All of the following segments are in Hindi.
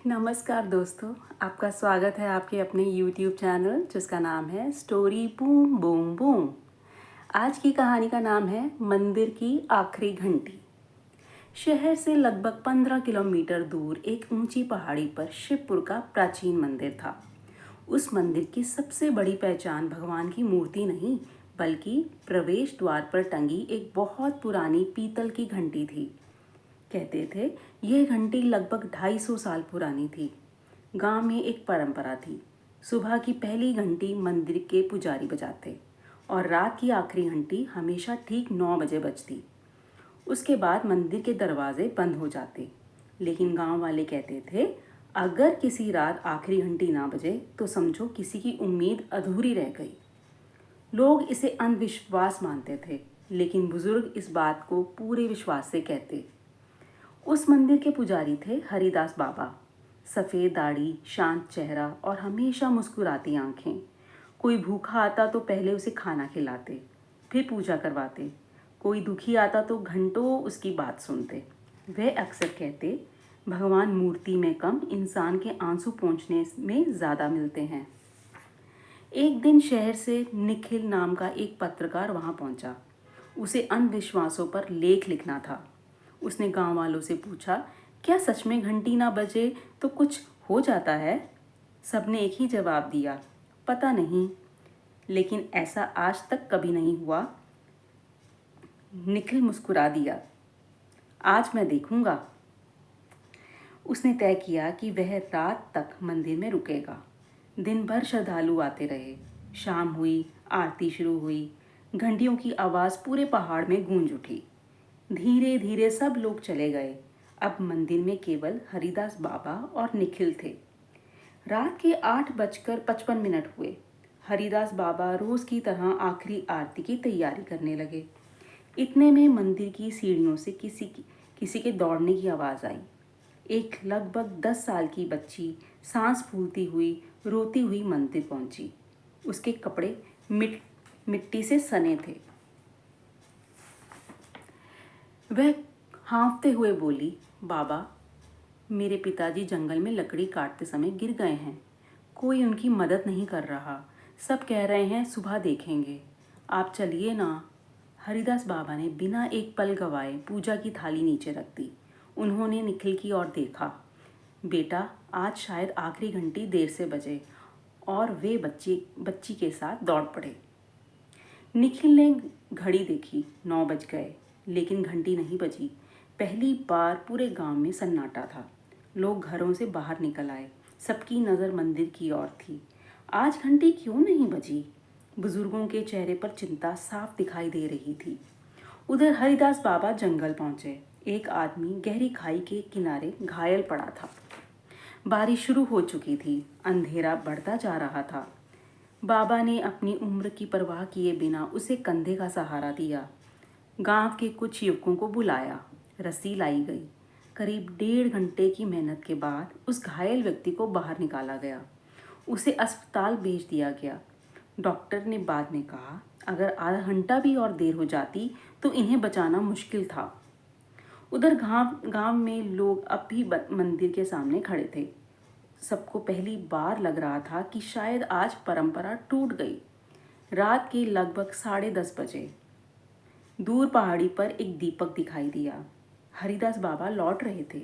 नमस्कार दोस्तों, आपका स्वागत है आपके अपने YouTube चैनल जिसका नाम है स्टोरी बूम बूम बूम। आज की कहानी का नाम है मंदिर की आखिरी घंटी। शहर से लगभग 15 किलोमीटर दूर एक ऊंची पहाड़ी पर शिवपुर का प्राचीन मंदिर था। उस मंदिर की सबसे बड़ी पहचान भगवान की मूर्ति नहीं बल्कि प्रवेश द्वार पर टंगी एक बहुत पुरानी पीतल की घंटी थी। कहते थे यह घंटी लगभग 250 साल पुरानी थी। गांव में एक परंपरा थी, सुबह की पहली घंटी मंदिर के पुजारी बजाते और रात की आखिरी घंटी हमेशा ठीक 9 बजे बजती। उसके बाद मंदिर के दरवाजे बंद हो जाते, लेकिन गांव वाले कहते थे अगर किसी रात आखिरी घंटी ना बजे तो समझो किसी की उम्मीद अधूरी रह गई। लोग इसे अंधविश्वास मानते थे, लेकिन बुजुर्ग इस बात को पूरे विश्वास से कहते। उस मंदिर के पुजारी थे हरिदास बाबा। सफ़ेद दाढ़ी, शांत चेहरा और हमेशा मुस्कुराती आंखें। कोई भूखा आता तो पहले उसे खाना खिलाते, फिर पूजा करवाते। कोई दुखी आता तो घंटों उसकी बात सुनते। वह अक्सर कहते भगवान मूर्ति में कम, इंसान के आंसू पोंछने में ज़्यादा मिलते हैं। एक दिन शहर से निखिल नाम का एक पत्रकार वहाँ पहुँचा। उसे अंधविश्वासों पर लेख लिखना था। उसने गांव वालों से पूछा, क्या सच में घंटी ना बजे तो कुछ हो जाता है? सबने एक ही जवाब दिया, पता नहीं, लेकिन ऐसा आज तक कभी नहीं हुआ। निखिल मुस्कुरा दिया, आज मैं देखूंगा। उसने तय किया कि वह रात तक मंदिर में रुकेगा। दिन भर श्रद्धालु आते रहे। शाम हुई, आरती शुरू हुई। घंटियों की आवाज़ पूरे पहाड़ में गूंज उठी। धीरे धीरे सब लोग चले गए। अब मंदिर में केवल हरिदास बाबा और निखिल थे। रात के 8:55 हुए। हरिदास बाबा रोज की तरह आखिरी आरती की तैयारी करने लगे। इतने में मंदिर की सीढ़ियों से किसी के दौड़ने की आवाज़ आई। एक लगभग 10 साल की बच्ची सांस फूलती हुई रोती हुई मंदिर पहुंची। उसके कपड़े मिट्टी से सने थे। वह हाँफते हुए बोली, बाबा, मेरे पिताजी जंगल में लकड़ी काटते समय गिर गए हैं। कोई उनकी मदद नहीं कर रहा। सब कह रहे हैं सुबह देखेंगे। आप चलिए ना। हरिदास बाबा ने बिना एक पल गवाए पूजा की थाली नीचे रख दी। उन्होंने निखिल की ओर देखा। बेटा, आज शायद आखिरी घंटी देर से बजे। और वे बच्ची के साथ दौड़ पड़े। निखिल ने घड़ी देखी, 9 बज गए, लेकिन घंटी नहीं बजी। पहली बार पूरे गांव में सन्नाटा था। लोग घरों से बाहर निकल आए। सबकी नज़र मंदिर की ओर थी। आज घंटी क्यों नहीं बजी? बुजुर्गों के चेहरे पर चिंता साफ दिखाई दे रही थी। उधर हरिदास बाबा जंगल पहुंचे। एक आदमी गहरी खाई के किनारे घायल पड़ा था। बारिश शुरू हो चुकी थी। अंधेरा बढ़ता जा रहा था। बाबा ने अपनी उम्र की परवाह किए बिना उसे कंधे का सहारा दिया। गांव के कुछ युवकों को बुलाया। रस्सी लाई गई। करीब 1.5 घंटे की मेहनत के बाद उस घायल व्यक्ति को बाहर निकाला गया। उसे अस्पताल भेज दिया गया। डॉक्टर ने बाद में कहा, अगर आधा घंटा भी और देर हो जाती तो इन्हें बचाना मुश्किल था। उधर गांव में लोग अब भी मंदिर के सामने खड़े थे। सबको पहली बार लग रहा था कि शायद आज परंपरा टूट गई। रात के लगभग 10:30 बजे दूर पहाड़ी पर एक दीपक दिखाई दिया। हरिदास बाबा लौट रहे थे।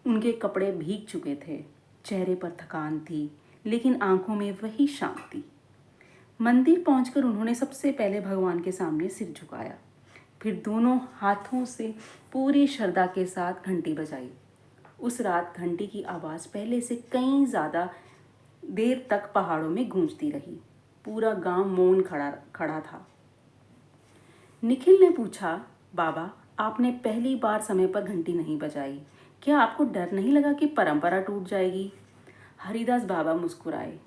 उनके कपड़े भीग चुके थे। चेहरे पर थकान थी, लेकिन आंखों में वही शांति। मंदिर पहुंचकर उन्होंने सबसे पहले भगवान के सामने सिर झुकाया। फिर दोनों हाथों से पूरी श्रद्धा के साथ घंटी बजाई। उस रात घंटी की आवाज़ पहले से कहीं ज़्यादा देर तक पहाड़ों में गूंजती रही। पूरा गांव मौन खड़ा था। निखिल ने पूछा, बाबा, आपने पहली बार समय पर घंटी नहीं बजाई, क्या आपको डर नहीं लगा कि परंपरा टूट जाएगी? हरिदास बाबा मुस्कुराए।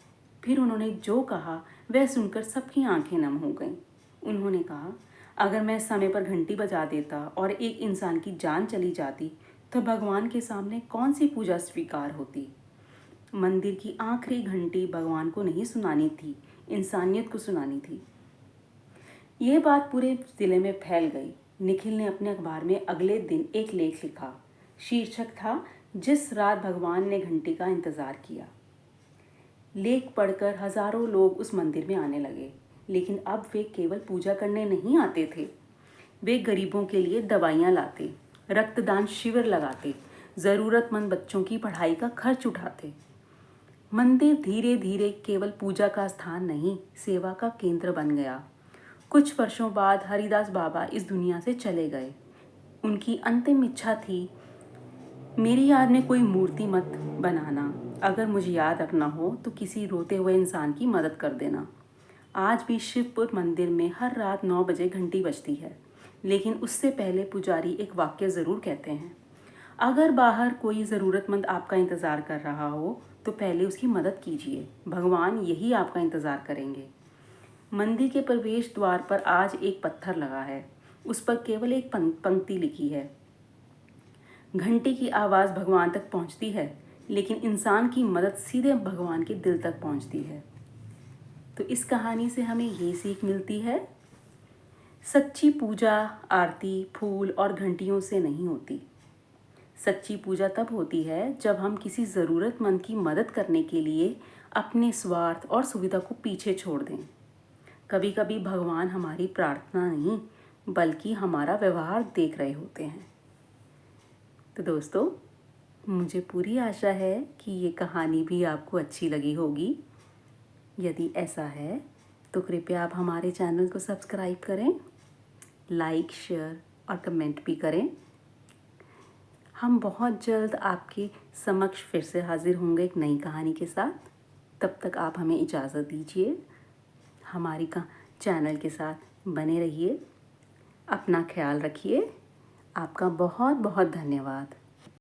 फिर उन्होंने जो कहा वह सुनकर सबकी आंखें नम हो गईं। उन्होंने कहा, अगर मैं समय पर घंटी बजा देता और एक इंसान की जान चली जाती तो भगवान के सामने कौन सी पूजा स्वीकार होती? मंदिर की आखिरी घंटी भगवान को नहीं सुनानी थी, इंसानियत को सुनानी थी। यह बात पूरे ज़िले में फैल गई। निखिल ने अपने अखबार में अगले दिन एक लेख लिखा। शीर्षक था, जिस रात भगवान ने घंटी का इंतज़ार किया। लेख पढ़कर हजारों लोग उस मंदिर में आने लगे, लेकिन अब वे केवल पूजा करने नहीं आते थे। वे गरीबों के लिए दवाइयाँ लाते, रक्तदान शिविर लगाते, ज़रूरतमंद बच्चों की पढ़ाई का खर्च उठाते। मंदिर धीरे धीरे केवल पूजा का स्थान नहीं, सेवा का केंद्र बन गया। कुछ वर्षों बाद हरिदास बाबा इस दुनिया से चले गए। उनकी अंतिम इच्छा थी, मेरी याद में कोई मूर्ति मत बनाना। अगर मुझे याद रखना हो तो किसी रोते हुए इंसान की मदद कर देना। आज भी शिवपुर मंदिर में हर रात 9 बजे घंटी बजती है, लेकिन उससे पहले पुजारी एक वाक्य ज़रूर कहते हैं। अगर बाहर कोई ज़रूरतमंद आपका इंतज़ार कर रहा हो तो पहले उसकी मदद कीजिए, भगवान यही आपका इंतज़ार करेंगे। मंदिर के प्रवेश द्वार पर आज एक पत्थर लगा है, उस पर केवल एक पंक्ति लिखी है, घंटी की आवाज़ भगवान तक पहुंचती है, लेकिन इंसान की मदद सीधे भगवान के दिल तक पहुंचती है। तो इस कहानी से हमें ये सीख मिलती है, सच्ची पूजा आरती, फूल और घंटियों से नहीं होती। सच्ची पूजा तब होती है जब हम किसी ज़रूरतमंद की मदद करने के लिए अपने स्वार्थ और सुविधा को पीछे छोड़ दें। कभी कभी भगवान हमारी प्रार्थना नहीं, बल्कि हमारा व्यवहार देख रहे होते हैं। तो दोस्तों, मुझे पूरी आशा है कि ये कहानी भी आपको अच्छी लगी होगी। यदि ऐसा है तो कृपया आप हमारे चैनल को सब्सक्राइब करें, लाइक, शेयर और कमेंट भी करें। हम बहुत जल्द आपके समक्ष फिर से हाजिर होंगे एक नई कहानी के साथ। तब तक आप हमें इजाज़त दीजिए, हमारी चैनल के साथ बने रहिए, अपना ख्याल रखिए। आपका बहुत बहुत धन्यवाद।